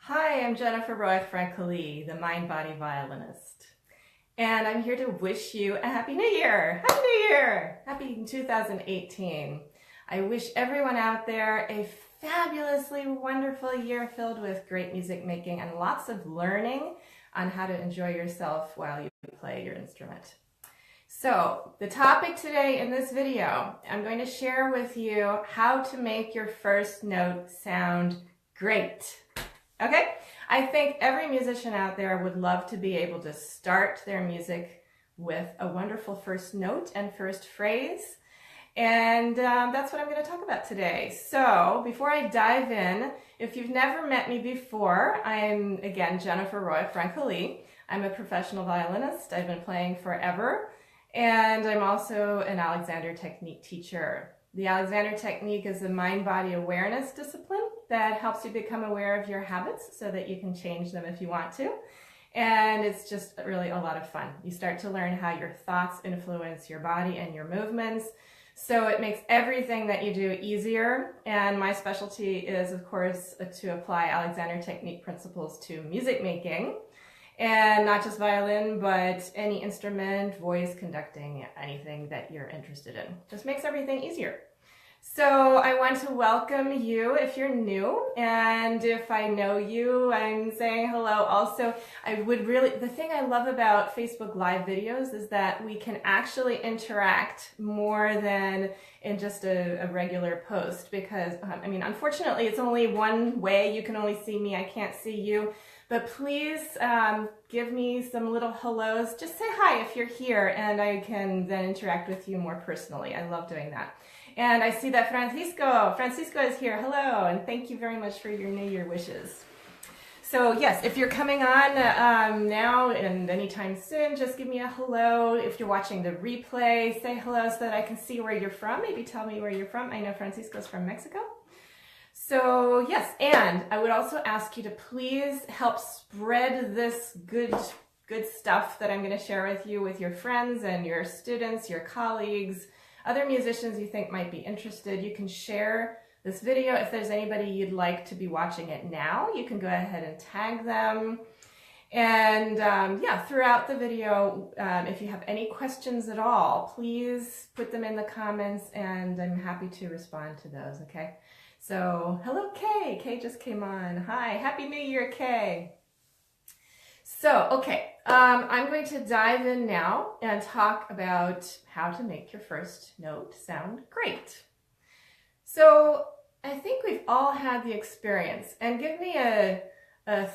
Hi, I'm Jennifer Roig-Francolí, the mind-body violinist. And I'm here to wish you a Happy New Year! Happy New Year! Happy 2018. I wish everyone out there a fabulously wonderful year filled with great music making and lots of learning on how to enjoy yourself while you play your instrument. So, the topic today in this video, I'm going to share with you how to make your first note sound great. Okay? I think every musician out there would love to be able to start their music with a wonderful first note and first phrase. And that's what I'm going to talk about today. So before I dive in, if you've never met me before, I'm, again, Jennifer Roig-Francolí. I'm a professional violinist. I've been playing forever. And I'm also an Alexander Technique teacher. The Alexander Technique is a mind-body awareness discipline that helps you become aware of your habits so that you can change them if you want to. And it's just really a lot of fun. You start to learn how your thoughts influence your body and your movements. So it makes everything that you do easier. And my specialty is, of course, to apply Alexander Technique principles to music making. And not just violin, but any instrument, voice, conducting, anything that you're interested in. Just makes everything easier. So I want to welcome you if you're new, and if I know you, I'm saying hello also. The thing I love about Facebook Live videos is that we can actually interact more than in just a regular post, because, unfortunately, it's only one way. You can only see me, I can't see you. But please give me some little hellos. Just say hi if you're here, and I can then interact with you more personally. I love doing that. And I see that Francisco is here. Hello, and thank you very much for your New Year wishes. So yes, if you're coming on now and anytime soon, just give me a hello. If you're watching the replay, say hello so that I can see where you're from. Maybe tell me where you're from. I know Francisco's from Mexico. So yes, and I would also ask you to please help spread this good stuff that I'm going to share with you with your friends and your students, your colleagues, other musicians you think might be interested. You can share this video. If there's anybody you'd like to be watching it now, you can go ahead and tag them. And throughout the video, if you have any questions at all, please put them in the comments and I'm happy to respond to those, okay? So, hello Kay. Kay just came on. Hi, Happy New Year, Kay. So, okay, I'm going to dive in now and talk about how to make your first note sound great. So, I think we've all had the experience, and give me a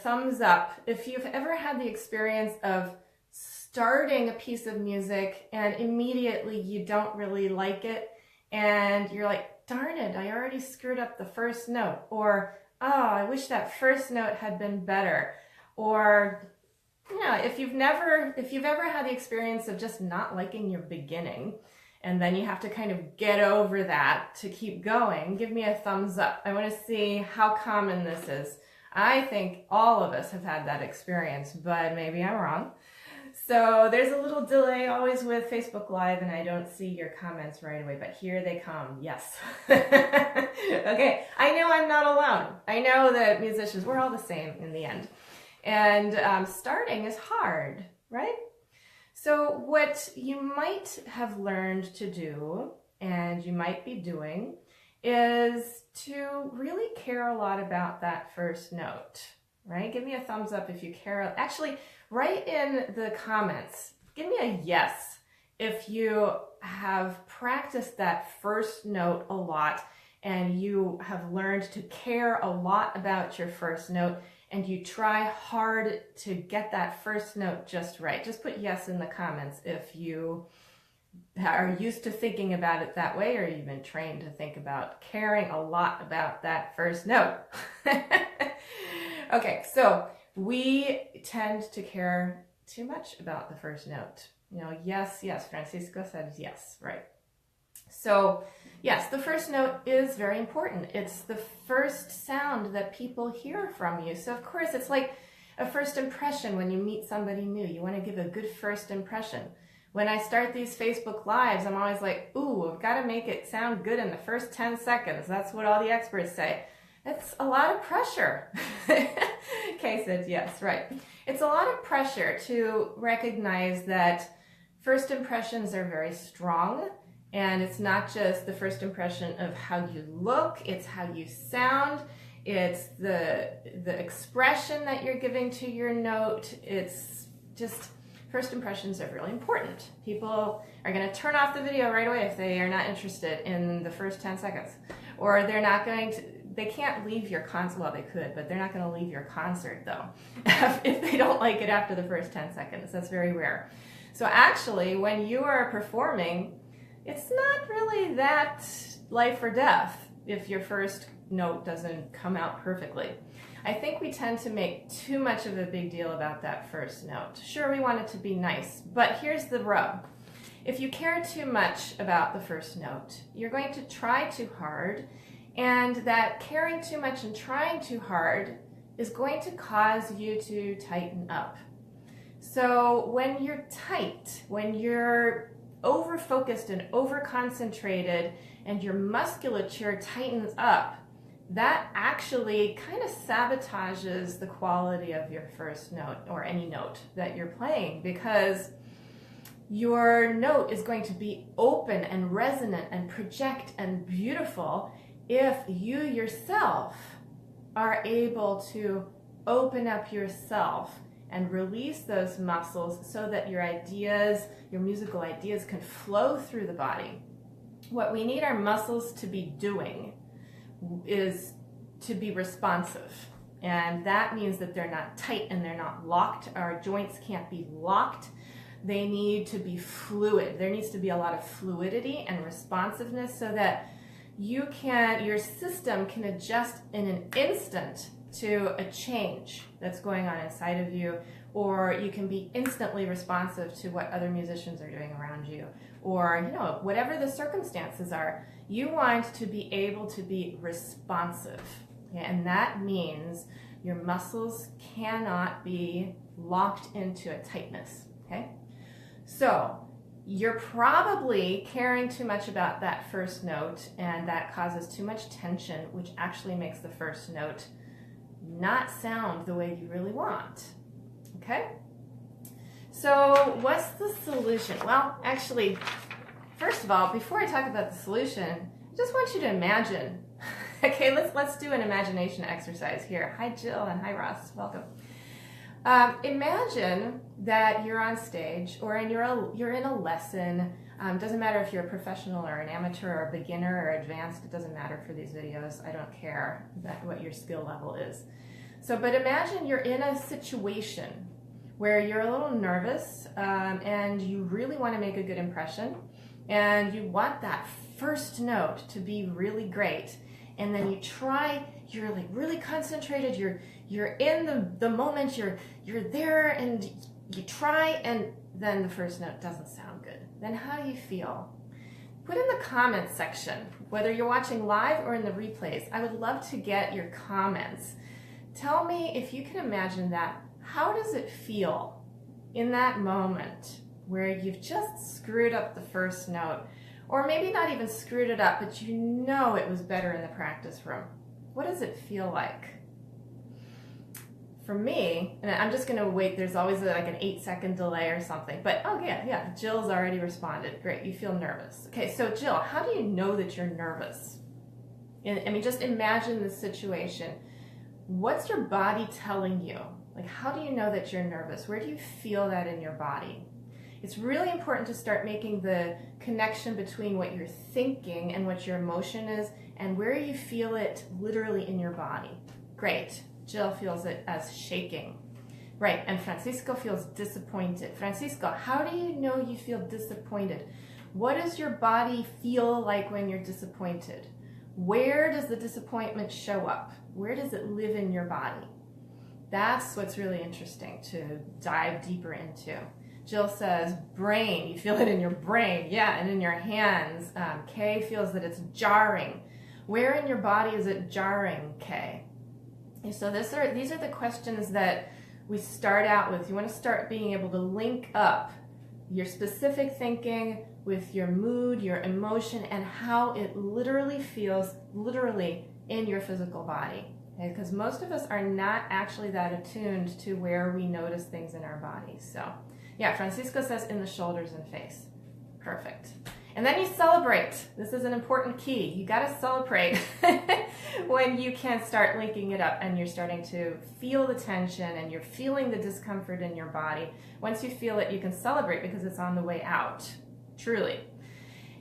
thumbs up if you've ever had the experience of starting a piece of music and immediately you don't really like it, and you're like, darn it, I already screwed up the first note, or, oh, I wish that first note had been better, or, if you've ever had the experience of just not liking your beginning, and then you have to kind of get over that to keep going, give me a thumbs up. I want to see how common this is. I think all of us have had that experience, but maybe I'm wrong. So there's a little delay always with Facebook Live, and I don't see your comments right away, but here they come. Yes. Okay, I know I'm not alone. I know that musicians, we're all the same in the end. And starting is hard, right? So what you might have learned to do, and you might be doing, is to really care a lot about that first note, right? Give me a thumbs up if you care. Actually, write in the comments, give me a yes if you have practiced that first note a lot and you have learned to care a lot about your first note and you try hard to get that first note just right. Just put yes in the comments if you are used to thinking about it that way, or you've been trained to think about caring a lot about that first note. Okay, so we tend to care too much about the first note. Yes, Francisco said yes, right. So yes, the first note is very important. It's the first sound that people hear from you. So of course, it's like a first impression when you meet somebody new. You want to give a good first impression. When I start these Facebook Lives, I'm always like, ooh, I've got to make it sound good in the first 10 seconds. That's what all the experts say. It's a lot of pressure. Kay said yes, right. It's a lot of pressure to recognize that first impressions are very strong, and it's not just the first impression of how you look, it's how you sound, it's the expression that you're giving to your note. It's just, first impressions are really important. People are going to turn off the video right away if they are not interested in the first 10 seconds. Or they're not going to, they can't leave your concert, well they could, but they're not going to leave your concert though, if they don't like it after the first 10 seconds. That's very rare. So actually, when you are performing, it's not really that life or death if your first note doesn't come out perfectly. I think we tend to make too much of a big deal about that first note. Sure, we want it to be nice, but here's the rub. If you care too much about the first note, you're going to try too hard, and that caring too much and trying too hard is going to cause you to tighten up. So when you're tight, when you're over-focused and over-concentrated and your musculature tightens up, that actually kind of sabotages the quality of your first note or any note that you're playing, because your note is going to be open and resonant and project and beautiful if you yourself are able to open up yourself and release those muscles so that your ideas, your musical ideas, can flow through the body. What we need our muscles to be doing is to be responsive. And that means that they're not tight and they're not locked. Our joints can't be locked. They need to be fluid. There needs to be a lot of fluidity and responsiveness so that your system can adjust in an instant to a change that's going on inside of you, or you can be instantly responsive to what other musicians are doing around you, or whatever the circumstances are. You want to be able to be responsive, and that means your muscles cannot be locked into a tightness. Okay, so you're probably caring too much about that first note, and that causes too much tension, which actually makes the first note not sound the way you really want. Okay? So what's the solution? Well, actually, first of all, before I talk about the solution, I just want you to imagine. Okay, let's do an imagination exercise here. Hi Jill and hi Ross, welcome. Imagine that you're on stage, or you're in a lesson. Doesn't matter if you're a professional or an amateur or a beginner or advanced. It doesn't matter for these videos. I don't care what your skill level is. So, but imagine you're in a situation where you're a little nervous and you really want to make a good impression, and you want that first note to be really great. And then you're like really concentrated, you're in the moment, you're there, and you try, and then the first note doesn't sound good. Then how do you feel? Put in the comments section, whether you're watching live or in the replays. I would love to get your comments. Tell me if you can imagine that. How does it feel in that moment where you've just screwed up the first note? Or maybe not even screwed it up, but you know it was better in the practice room. What does it feel like? For me, and I'm just gonna wait, there's always like an 8-second delay or something, but oh yeah, Jill's already responded. Great, you feel nervous. Okay, so Jill, how do you know that you're nervous? I mean, just imagine the situation. What's your body telling you? Like, how do you know that you're nervous? Where do you feel that in your body? It's really important to start making the connection between what you're thinking and what your emotion is, and where you feel it literally in your body. Great. Jill feels it as shaking. Right, and Francisco feels disappointed. Francisco, how do you know you feel disappointed? What does your body feel like when you're disappointed? Where does the disappointment show up? Where does it live in your body? That's what's really interesting to dive deeper into. Jill says, brain, you feel it in your brain. Yeah, and in your hands. Kay feels that it's jarring. Where in your body is it jarring, Kay? And so these are the questions that we start out with. You want to start being able to link up your specific thinking with your mood, your emotion, and how it literally feels, literally in your physical body. Okay? Because most of us are not actually that attuned to where we notice things in our bodies. So yeah, Francisco says in the shoulders and face. Perfect. And then you celebrate. This is an important key. You got to celebrate when you can start linking it up and you're starting to feel the tension and you're feeling the discomfort in your body. Once you feel it, you can celebrate because it's on the way out, truly.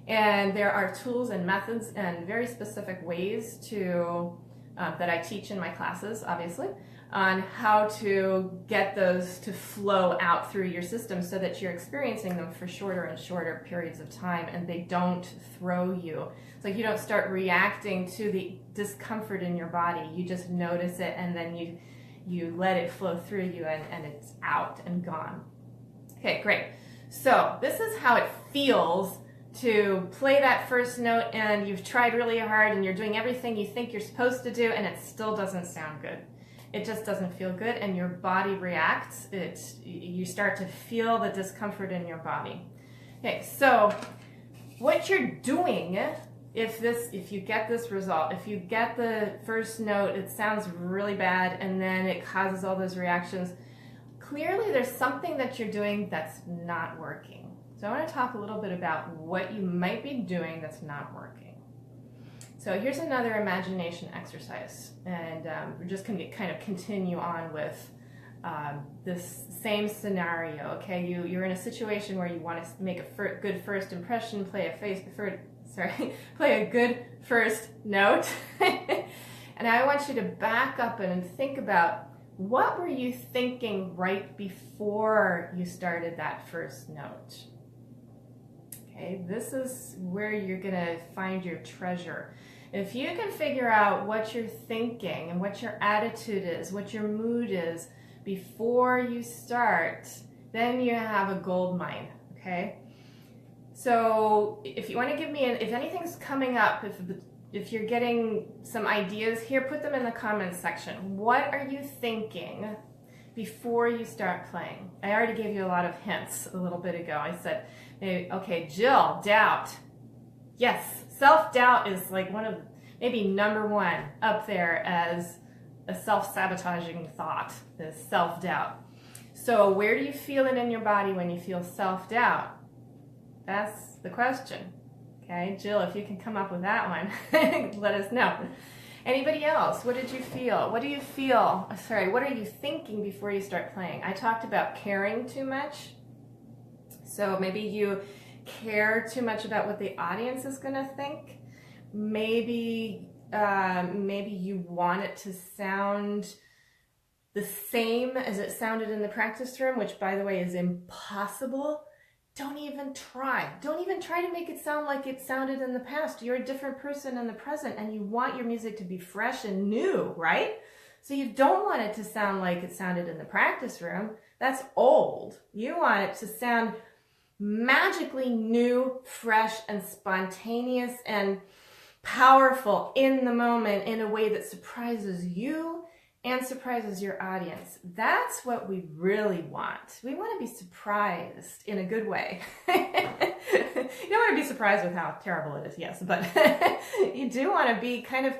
And there are tools and methods and very specific ways to that I teach in my classes, obviously, on how to get those to flow out through your system so that you're experiencing them for shorter and shorter periods of time and they don't throw you. It's like you don't start reacting to the discomfort in your body. You just notice it and then you let it flow through you and it's out and gone. Okay, great. So this is how it feels to play that first note and you've tried really hard and you're doing everything you think you're supposed to do and it still doesn't sound good. It just doesn't feel good and your body reacts. You start to feel the discomfort in your body. Okay, so what you're doing, if you get this result, if you get the first note, it sounds really bad and then it causes all those reactions, clearly there's something that you're doing that's not working. So I want to talk a little bit about what you might be doing that's not working. So here's another imagination exercise, and we're just going to kind of continue on with this same scenario. Okay, you're in a situation where you want to make a good first impression, play a good first note, and I want you to back up and think about what were you thinking right before you started that first note. Okay, this is where you're going to find your treasure. If you can figure out what you're thinking and what your attitude is, what your mood is before you start, then you have a gold mine, okay? So if you want to give me, if anything's coming up, if you're getting some ideas here, put them in the comments section. What are you thinking before you start playing? I already gave you a lot of hints a little bit ago. I said, okay, Jill, doubt. Yes, self-doubt is like one of, maybe number one up there as a self-sabotaging thought, is self-doubt. So where do you feel it in your body when you feel self-doubt? That's the question. Okay, Jill, if you can come up with that one, let us know. Anybody else? What did you feel? What do you feel? Sorry, what are you thinking before you start playing? I talked about caring too much. So maybe you care too much about what the audience is going to think. Maybe you want it to sound the same as it sounded in the practice room, which, by the way, is impossible. Don't even try. Don't even try to make it sound like it sounded in the past. You're a different person in the present, and you want your music to be fresh and new, right? So you don't want it to sound like it sounded in the practice room. That's old. You want it to sound magically new, fresh, and spontaneous and powerful in the moment in a way that surprises you and surprises your audience. That's what we really want. We want to be surprised in a good way. You don't want to be surprised with how terrible it is, yes, but you do want to be kind of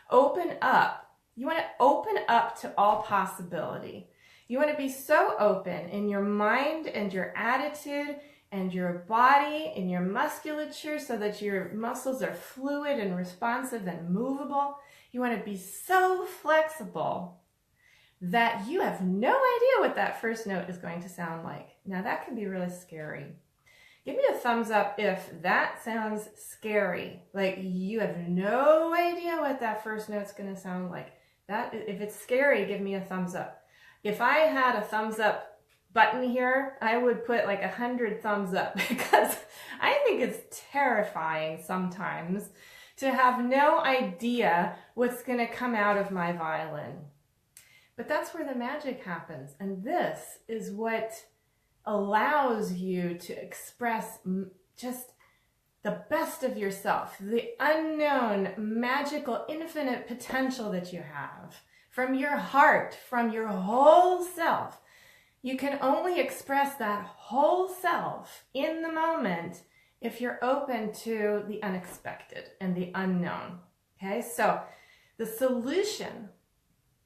open up. You want to open up to all possibility. You want to be so open in your mind and your attitude and your body and your musculature so that your muscles are fluid and responsive and movable. You want to be so flexible that you have no idea what that first note is going to sound like. Now that can be really scary. Give me a thumbs up if that sounds scary. Like you have no idea what that first note's going to sound like. If it's scary, give me a thumbs up. If I had a thumbs up button here, I would put like 100 thumbs up because I think it's terrifying sometimes to have no idea what's going to come out of my violin. But that's where the magic happens. And this is what allows you to express just the best of yourself, the unknown, magical, infinite potential that you have from your heart, from your whole self. You can only express that whole self in the moment if you're open to the unexpected and the unknown. Okay, so The solution,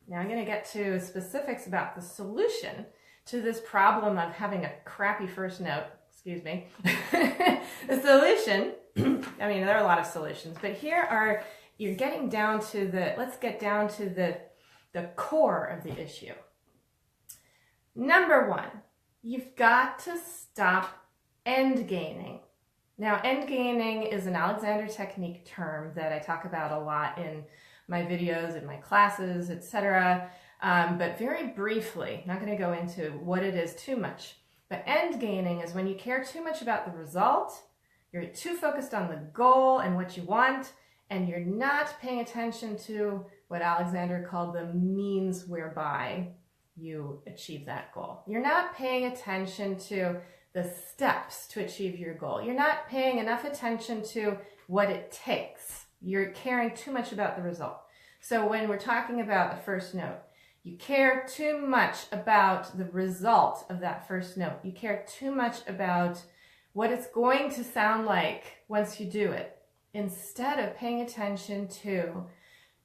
now I'm going to get to specifics about the solution to this problem of having a crappy first note. Excuse me. The solution, I mean, there are a lot of solutions, but you're getting down to let's get down to the core of the issue. Number one, you've got to stop end gaining. Now, end gaining is an Alexander technique term that I talk about a lot in my videos, in my classes, etc. But very briefly, not going to go into what it is too much. But end gaining is when you care too much about the result, you're too focused on the goal and what you want, and you're not paying attention to what Alexander called the means whereby you achieve that goal. You're not paying attention to the steps to achieve your goal. You're not paying enough attention to what it takes. You're caring too much about the result. So when we're talking about the first note, you care too much about the result of that first note. You care too much about what it's going to sound like once you do it, instead of paying attention to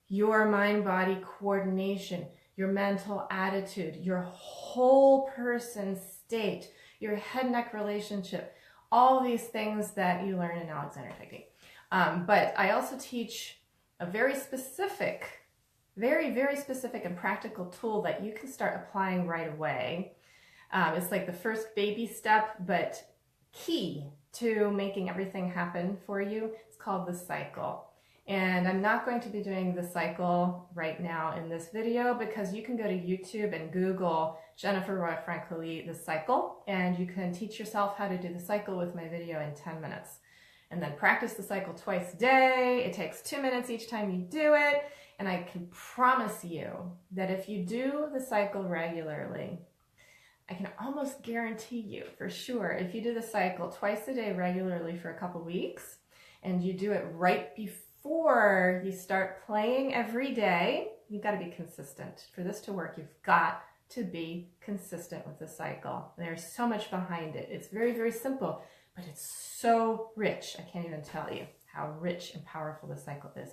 your mind-body coordination, your mental attitude, your whole person state, your head-neck relationship, all these things that you learn in Alexander technique. But I also teach a very specific, very specific and practical tool that you can start applying right away. It's like the first baby step, but key to making everything happen for you. It's called the cycle. And I'm not going to be doing the cycle right now in this video, because you can go to YouTube and Google Jennifer Roig-Francolí, the cycle, and you can teach yourself how to do the cycle with my video in 10 minutes. And then practice the cycle twice a day. It takes 2 minutes each time you do it. And I can promise you that if you do the cycle regularly, I can almost guarantee you for sure, if you do the cycle twice a day regularly for a couple weeks, and you do it right before you start playing every day, you've got to be consistent. For this to work, you've got to be consistent with the cycle. There's so much behind it. It's very simple, but it's so rich. I can't even tell you how rich and powerful the cycle is.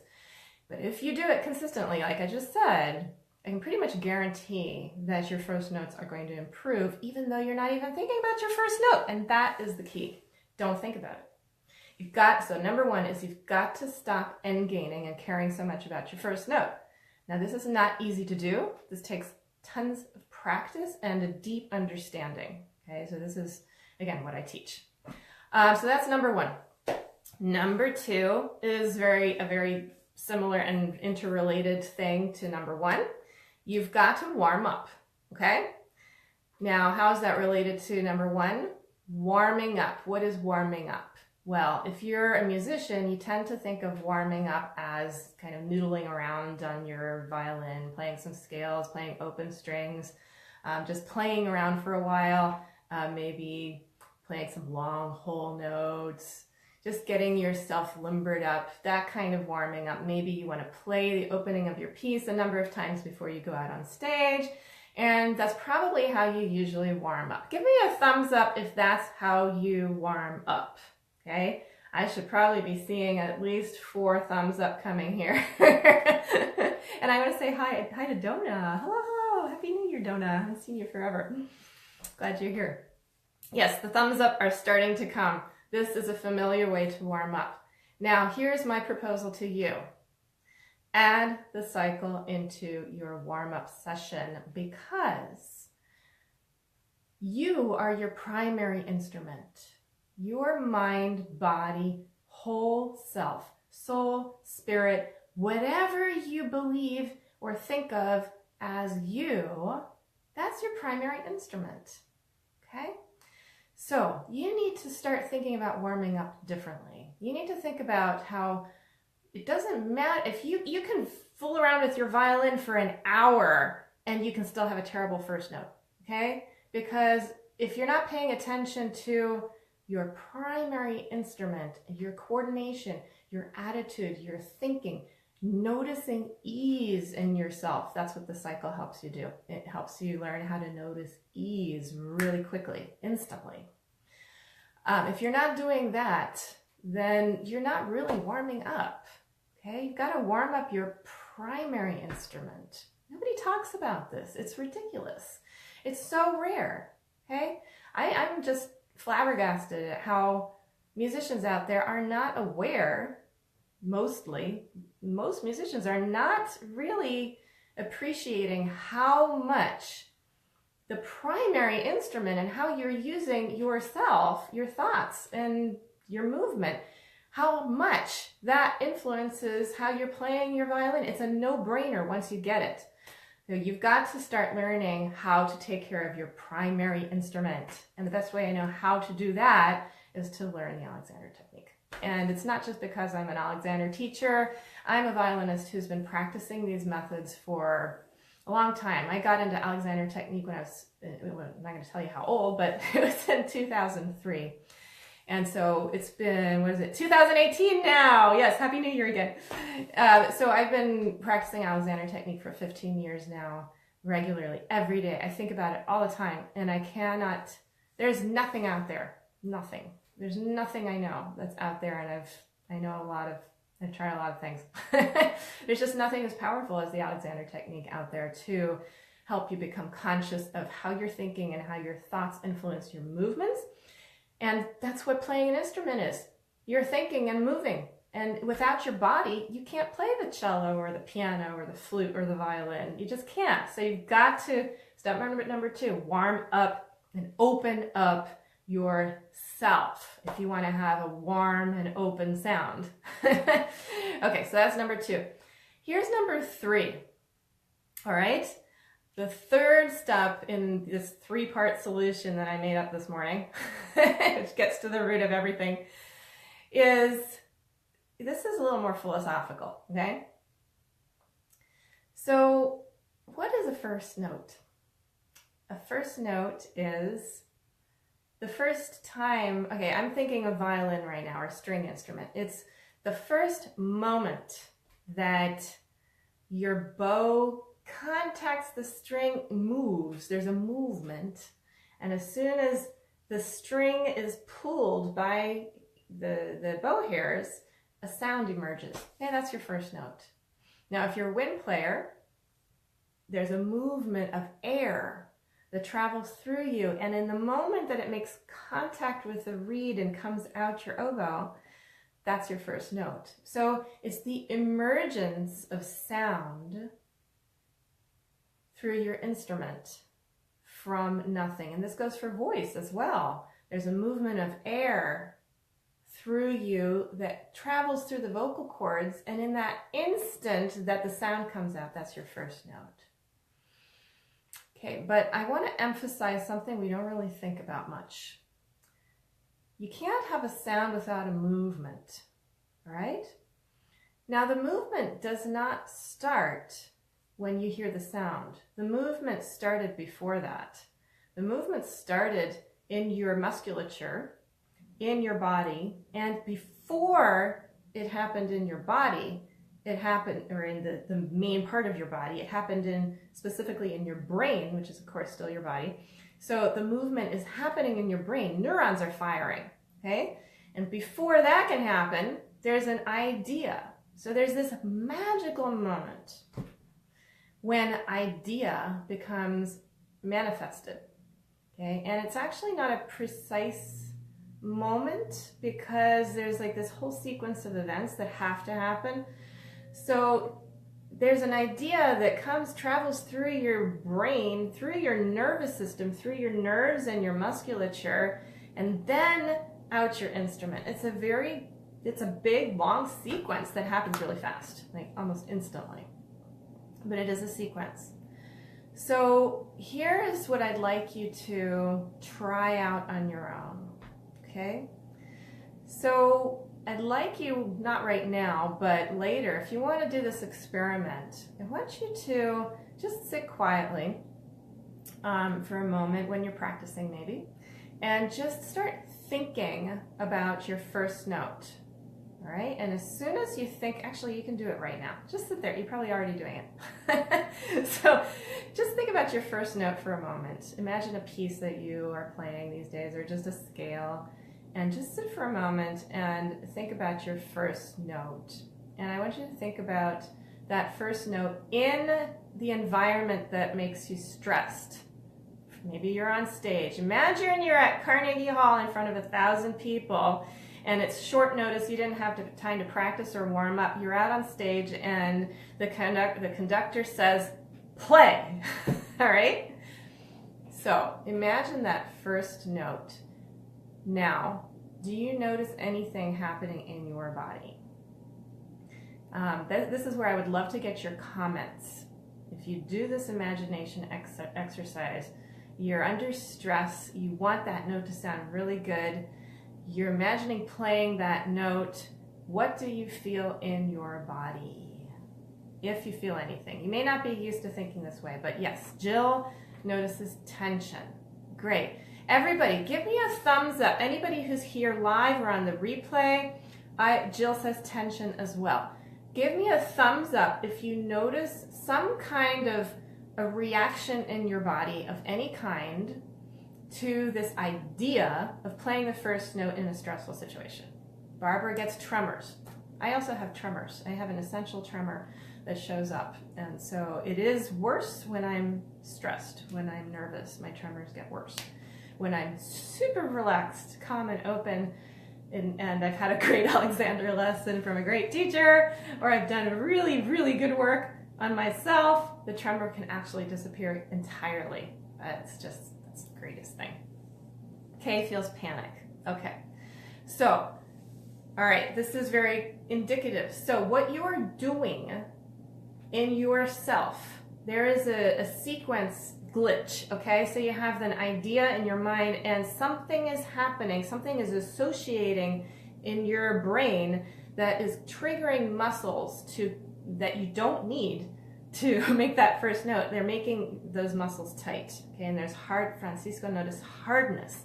But if you do it consistently, like I just said, I can pretty much guarantee that your first notes are going to improve, even though you're not even thinking about your first note. And that is the key. Don't think about it. So number one is you've got to stop end gaining and caring so much about your first note. Now, this is not easy to do. This takes tons of practice and a deep understanding. Okay, so this is, again, what I teach. So that's number one. Number two is a very similar and interrelated thing to number one. You've got to warm up, okay? Now, how is that related to number one? Warming up. What is warming up? Well, if you're a musician, you tend to think of warming up as kind of noodling around on your violin, playing some scales, playing open strings, just playing around for a while, maybe playing some long whole notes, just getting yourself limbered up, that kind of warming up. Maybe you want to play the opening of your piece a number of times before you go out on stage, and that's probably how you usually warm up. Give me a thumbs up if that's how you warm up. Okay, I should probably be seeing at least 4 thumbs up coming here. And I want to say hi to Donna. Hello, Happy New Year, Donna. I haven't seen you forever. Glad you're here. Yes, the thumbs up are starting to come. This is a familiar way to warm up. Now, here's my proposal to you. Add the cycle into your warm-up session, because you are your primary instrument. Your mind, body, whole self, soul, spirit, whatever you believe or think of as you, that's your primary instrument, okay? So you need to start thinking about warming up differently. You need to think about how it doesn't matter if you can fool around with your violin for an hour and you can still have a terrible first note, okay? Because if you're not paying attention to your primary instrument, your coordination, your attitude, your thinking, noticing ease in yourself. That's what the cycle helps you do. It helps you learn how to notice ease really quickly, instantly. If you're not doing that, then you're not really warming up. Okay, you've got to warm up your primary instrument. Nobody talks about this. It's ridiculous. It's so rare, okay? I'm just flabbergasted at how musicians out there are not aware, most musicians are not really appreciating how much the primary instrument and how you're using yourself, your thoughts, and your movement, how much that influences how you're playing your violin. It's a no-brainer once you get it. So you've got to start learning how to take care of your primary instrument. And the best way I know how to do that is to learn the Alexander technique. And it's not just because I'm an Alexander teacher. I'm a violinist who's been practicing these methods for a long time. I got into Alexander technique when I was, I'm not going to tell you how old, but it was in 2003. And so it's been, 2018 now? Yes, Happy New Year again. So I've been practicing Alexander technique for 15 years now, regularly, every day. I think about it all the time, and I cannot, there's nothing out there, nothing. There's nothing I know that's out there, and I've tried a lot of things. There's just nothing as powerful as the Alexander technique out there to help you become conscious of how you're thinking and how your thoughts influence your movements. And that's what playing an instrument is. You're thinking and moving. And without your body, you can't play the cello or the piano or the flute or the violin. You just can't. So you've got to, step number 2, warm up and open up yourself if you want to have a warm and open sound. Okay, so that's number 2. Here's number 3. All right, the third step in this 3-part solution that I made up this morning, which gets to the root of everything, is this is a little more philosophical. Okay, so what is a first note? A first note is the first time, okay, I'm thinking of violin right now, or string instrument. It's the first moment that your bow contacts the string, moves. There's a movement. And as soon as the string is pulled by the bow hairs, a sound emerges. Okay, that's your first note. Now, if you're a wind player, there's a movement of air that travels through you, and in the moment that it makes contact with the reed and comes out your oboe, that's your first note. So it's the emergence of sound through your instrument from nothing. And this goes for voice as well. There's a movement of air through you that travels through the vocal cords, and in that instant that the sound comes out, that's your first note. Okay, but I want to emphasize something we don't really think about much. You can't have a sound without a movement, all right? Now, the movement does not start when you hear the sound. The movement started before that. The movement started in your musculature, in your body, and before it happened in your body, it happened, or in the main part of your body, it happened specifically in your brain, which is of course still your body. So the movement is happening in your brain. Neurons are firing, okay? And before that can happen, there's an idea. So there's this magical moment when idea becomes manifested, okay? And it's actually not a precise moment because there's like this whole sequence of events that have to happen. So there's an idea that travels through your brain, through your nervous system, through your nerves and your musculature, and then out your instrument. It's a big, long sequence that happens really fast, like almost instantly. But it is a sequence. So here's what I'd like you to try out on your own, okay? So I'd like you, not right now, but later, if you want to do this experiment, I want you to just sit quietly for a moment when you're practicing maybe, and just start thinking about your first note, all right? And as soon as you think, actually you can do it right now. Just sit there, you're probably already doing it. So just think about your first note for a moment. Imagine a piece that you are playing these days, or just a scale. And just sit for a moment and think about your first note. And I want you to think about that first note in the environment that makes you stressed. Maybe you're on stage. Imagine you're at Carnegie Hall in front of 1,000 people and it's short notice. You didn't have time to practice or warm up. You're out on stage and the conductor says, play. All right? So imagine that first note. Now, do you notice anything happening in your body? This is where I would love to get your comments. If you do this imagination exercise, you're under stress, you want that note to sound really good, you're imagining playing that note, what do you feel in your body? If you feel anything. You may not be used to thinking this way, but yes, Jill notices tension. Great. Everybody, give me a thumbs up. Anybody who's here live or on the replay, Jill says tension as well. Give me a thumbs up if you notice some kind of a reaction in your body of any kind to this idea of playing the first note in a stressful situation. Barbara gets tremors. I also have tremors. I have an essential tremor that shows up. And so it is worse when I'm stressed, when I'm nervous, my tremors get worse. When I'm super relaxed, calm and open, and I've had a great Alexander lesson from a great teacher, or I've done really, really good work on myself, the tremor can actually disappear entirely. That's the greatest thing. K feels panic. Okay. So, all right, this is very indicative. So what you are doing in yourself, there is a sequence glitch, okay? So you have an idea in your mind and something is happening, something is associating in your brain that is triggering muscles that you don't need to make that first note. They're making those muscles tight, okay? And there's Francisco noticed hardness.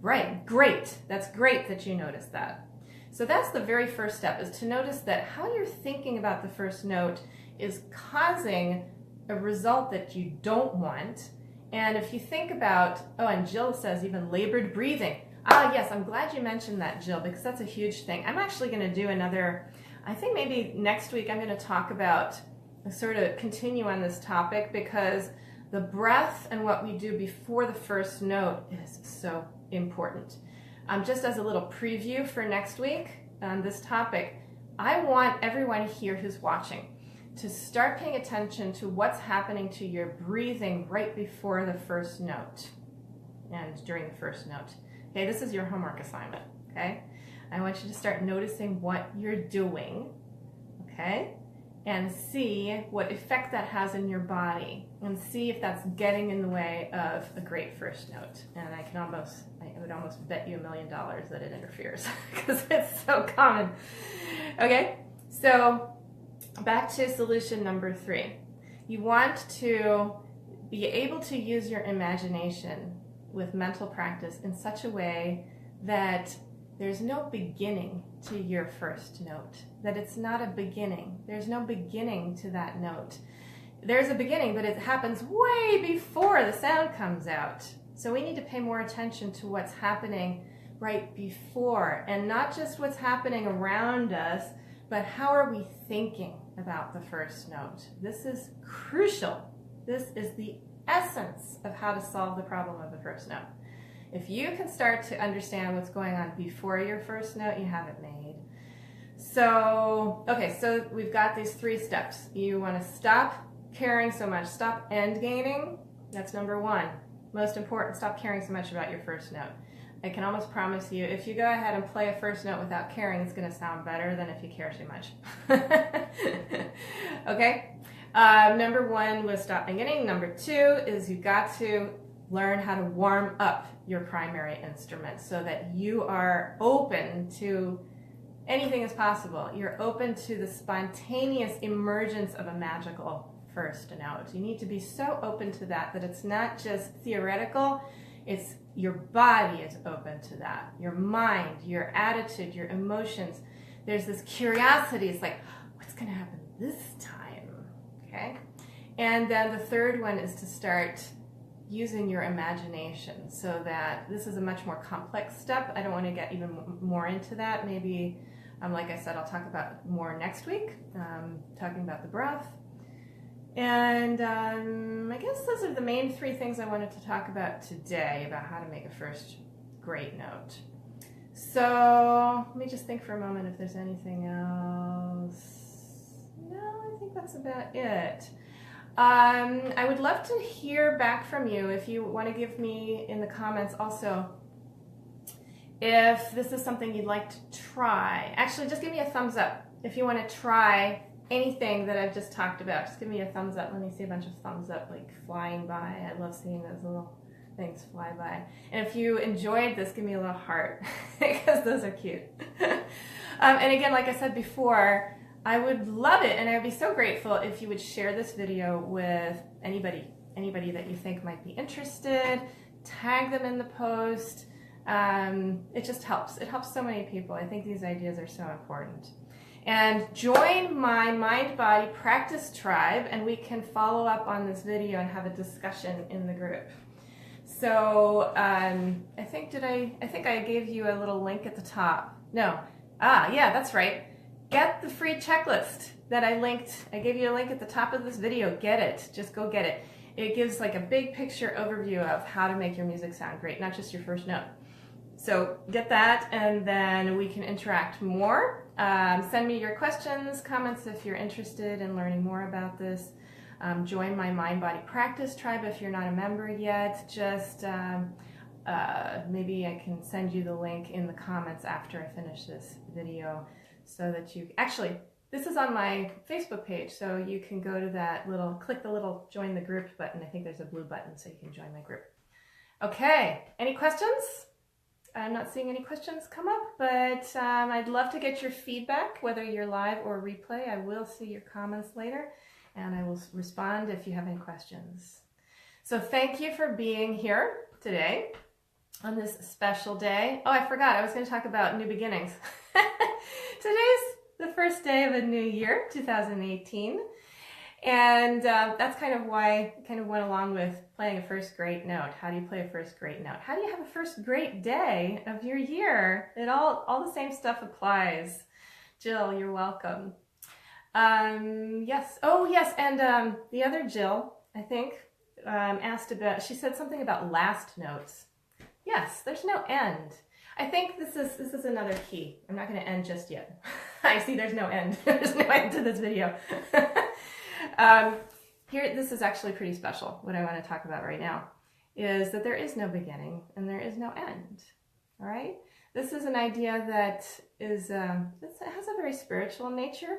Right, great. That's great that you noticed that. So that's the very first step, is to notice that how you're thinking about the first note is causing a result that you don't want. And if you think about, and Jill says even labored breathing. Ah, yes, I'm glad you mentioned that, Jill, because that's a huge thing. I'm actually going to do another, I think maybe next week I'm going to talk about, sort of continue on this topic, because the breath and what we do before the first note is so important. Just as a little preview for next week on this topic, I want everyone here who's watching to start paying attention to what's happening to your breathing right before the first note and during the first note. Okay, this is your homework assignment, okay? I want you to start noticing what you're doing, okay? And see what effect that has in your body, and see if that's getting in the way of a great first note. And I would almost bet you $1 million that it interferes, because it's so common. Okay, so back to solution number 3. You want to be able to use your imagination with mental practice in such a way that there's no beginning to your first note, that it's not a beginning. There's no beginning to that note. There's a beginning, but it happens way before the sound comes out. So we need to pay more attention to what's happening right before, and not just what's happening around us, but how are we thinking about the first note? This is crucial. This is the essence of how to solve the problem of the first note. If you can start to understand what's going on before your first note, you have it made. So, okay, so we've got these 3 steps. You want to stop caring so much, stop end gaining. That's number 1. Most important, stop caring so much about your first note. I can almost promise you, if you go ahead and play a first note without caring, it's going to sound better than if you care too much. Okay? Number 1 was stop beginning. Number 2 is you've got to learn how to warm up your primary instrument so that you are open to anything is possible. You're open to the spontaneous emergence of a magical first note. You need to be so open to that it's not just theoretical, it's your body is open to that. Your mind, your attitude, your emotions. There's this curiosity. It's like, what's going to happen this time? Okay? And then the third one is to start using your imagination, so that this is a much more complex step. I don't want to get even more into that. Maybe Like I said, I'll talk about more next week, talking about the breath. And I guess those are the main three things I wanted to talk about today, about how to make a first great note. So let me just think for a moment if there's anything else. No, I think that's about it. I would love to hear back from you if you want to give me in the comments also if this is something you'd like to try. Actually, just give me a thumbs up if you want to try anything that I've just talked about. Just give me a thumbs up. Let me see a bunch of thumbs up like flying by. I love seeing those little things fly by. And if you enjoyed this, give me a little heart because those are cute. And again, like I said before, I would love it and I would be so grateful if you would share this video with anybody that you think might be interested. Tag them in the post. It just helps. It helps so many people. I think these ideas are so important. And join my Mind-Body Practice Tribe and we can follow up on this video and have a discussion in the group. So I think I gave you a little link at the top. No. Yeah, that's right. Get the free checklist that I linked. I gave you a link at the top of this video. Get it. Just go get it. It gives like a big picture overview of how to make your music sound great, not just your first note. So get that and then we can interact more. Send me your questions, comments if you're interested in learning more about this. Join my Mind-Body Practice Tribe if you're not a member yet. Just maybe I can send you the link in the comments after I finish this video so that you... Actually, this is on my Facebook page, so you can go to that little... Click the little join the group button. I think there's a blue button so you can join my group. Okay, any questions? I'm not seeing any questions come up, but I'd love to get your feedback, whether you're live or replay. I will see your comments later, and I will respond if you have any questions. So thank you for being here today on this special day. Oh, I forgot. I was going to talk about new beginnings. Today's the first day of a new year, 2018. And that's kind of why I kind of went along with playing a first great note. How do you play a first great note? How do you have a first great day of your year? It all the same stuff applies. Jill, you're welcome. Yes. Oh, yes. And the other Jill, I think, asked about, she said something about last notes. Yes, there's no end. I think this is another key. I'm not going to end just yet. I see there's no end. There's no end to this video. Here, this is actually pretty special. What I want to talk about right now is that there is no beginning and there is no end. All right? This is an idea that is, it has a very spiritual nature.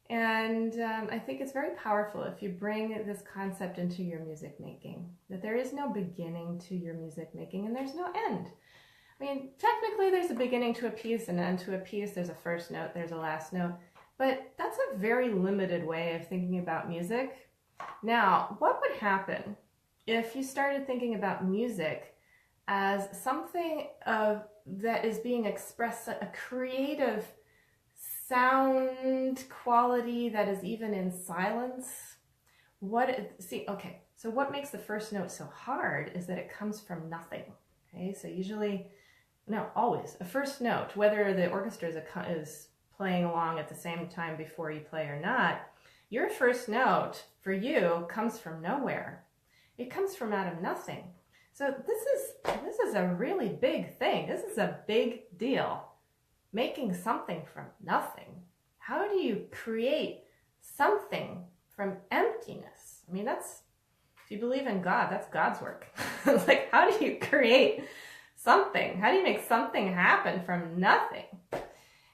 And I think it's very powerful if you bring this concept into your music making, that there is no beginning to your music making and there's no end. I mean, technically there's a beginning to a piece and an end to a piece. There's a first note, there's a last note. But that's a very limited way of thinking about music. Now, what would happen if you started thinking about music as something that is being expressed, a creative sound quality that is even in silence? Okay, so what makes the first note so hard is that it comes from nothing. Okay, so usually, no, always, a first note, whether the orchestra is playing along at the same time before you play or not, your first note for you comes from nowhere. It comes from out of nothing. So this is a really big thing. This is a big deal. Making something from nothing. How do you create something from emptiness? I mean, if you believe in God, that's God's work. It's like, how do you create something? How do you make something happen from nothing?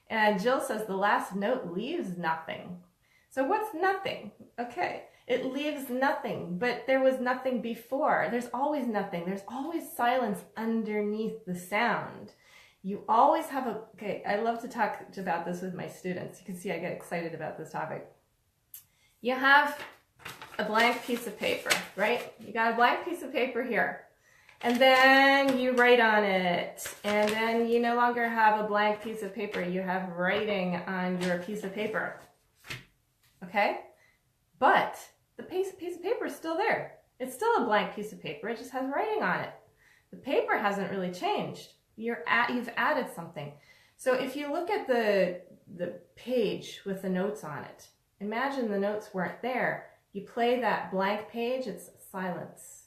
And Jill says the last note leaves nothing. So what's nothing? Okay, it leaves nothing, but there was nothing before. There's always nothing. There's always silence underneath the sound. You always have okay, I love to talk about this with my students. You can see I get excited about this topic. You have a blank piece of paper, right? You got a blank piece of paper here. And then you write on it, and then you no longer have a blank piece of paper. You have writing on your piece of paper, okay? But the piece of paper is still there. It's still a blank piece of paper. It just has writing on it. The paper hasn't really changed. You've added something. So if you look at the page with the notes on it, imagine the notes weren't there. You play that blank page, it's silence,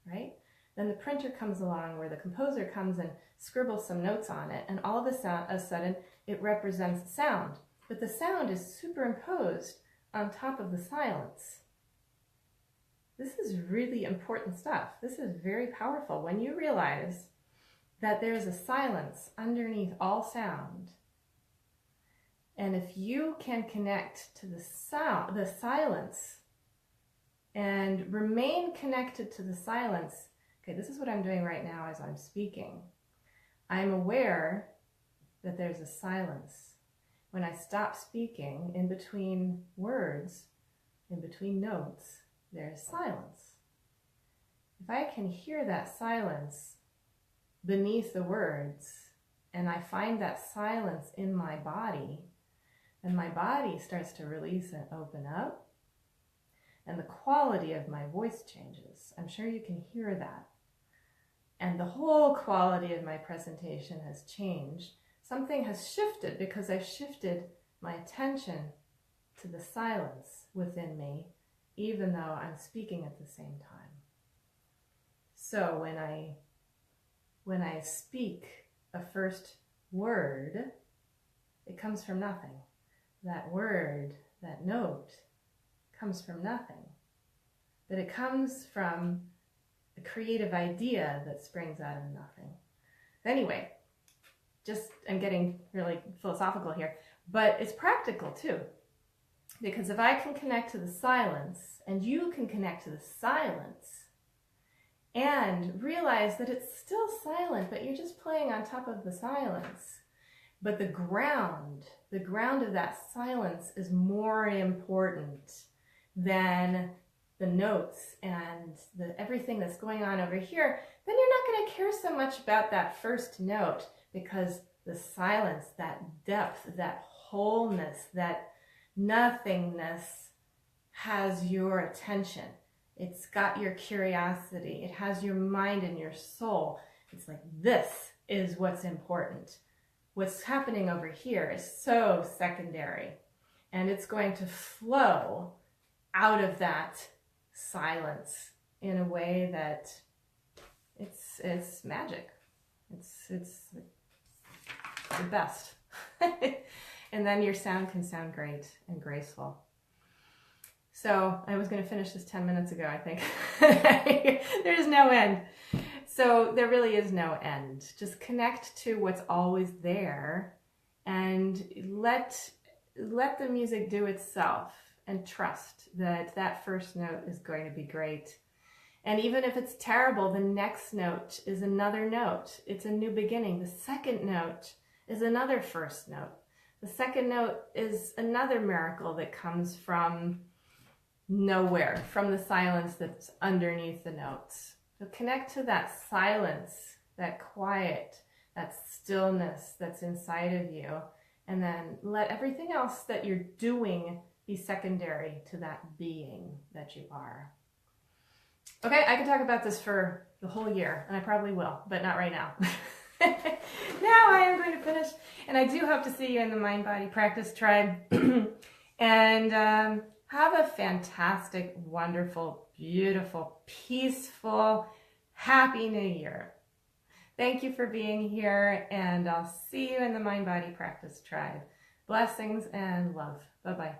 right? Then the printer comes along, where the composer comes and scribbles some notes on it, and all of a sudden it represents sound. But the sound is superimposed on top of the silence. This is really important stuff. This is very powerful when you realize that there's a silence underneath all sound. And if you can connect to the silence, and remain connected to the silence. Okay, this is what I'm doing right now as I'm speaking. I'm aware that there's a silence. When I stop speaking, in between words, in between notes, there's silence. If I can hear that silence beneath the words, and I find that silence in my body, then my body starts to release and open up, and the quality of my voice changes. I'm sure you can hear that. And the whole quality of my presentation has changed. Something has shifted because I've shifted my attention to the silence within me, even though I'm speaking at the same time. So when I speak a first word, it comes from nothing. That word, that note, comes from nothing, but it comes from a creative idea that springs out of nothing. Anyway, I'm getting really philosophical here, but it's practical too, because if I can connect to the silence, and you can connect to the silence, and realize that it's still silent, but you're just playing on top of the silence, but the ground of that silence is more important than the notes and everything that's going on over here, then you're not going to care so much about that first note, because the silence, that depth, that wholeness, that nothingness has your attention. It's got your curiosity. It has your mind and your soul. It's like, this is what's important. What's happening over here is so secondary, and it's going to flow out of that silence in a way that it's magic. It's the best. And then your sound can sound great and graceful. So I was going to finish this 10 minutes ago, I think. There's no end. So there really is no end. Just connect to what's always there, and let the music do itself, and trust that that first note is going to be great. And even if it's terrible, the next note is another note. It's a new beginning. The second note is another first note. The second note is another miracle that comes from nowhere, from the silence that's underneath the notes. So connect to that silence, that quiet, that stillness that's inside of you, and then let everything else that you're doing be secondary to that being that you are. Okay, I could talk about this for the whole year, and I probably will, but not right now. Now I am going to finish, and I do hope to see you in the Mind Body Practice Tribe. And have a fantastic, wonderful, beautiful, peaceful, happy New Year. Thank you for being here, and I'll see you in the Mind Body Practice Tribe. Blessings and love. Bye-bye.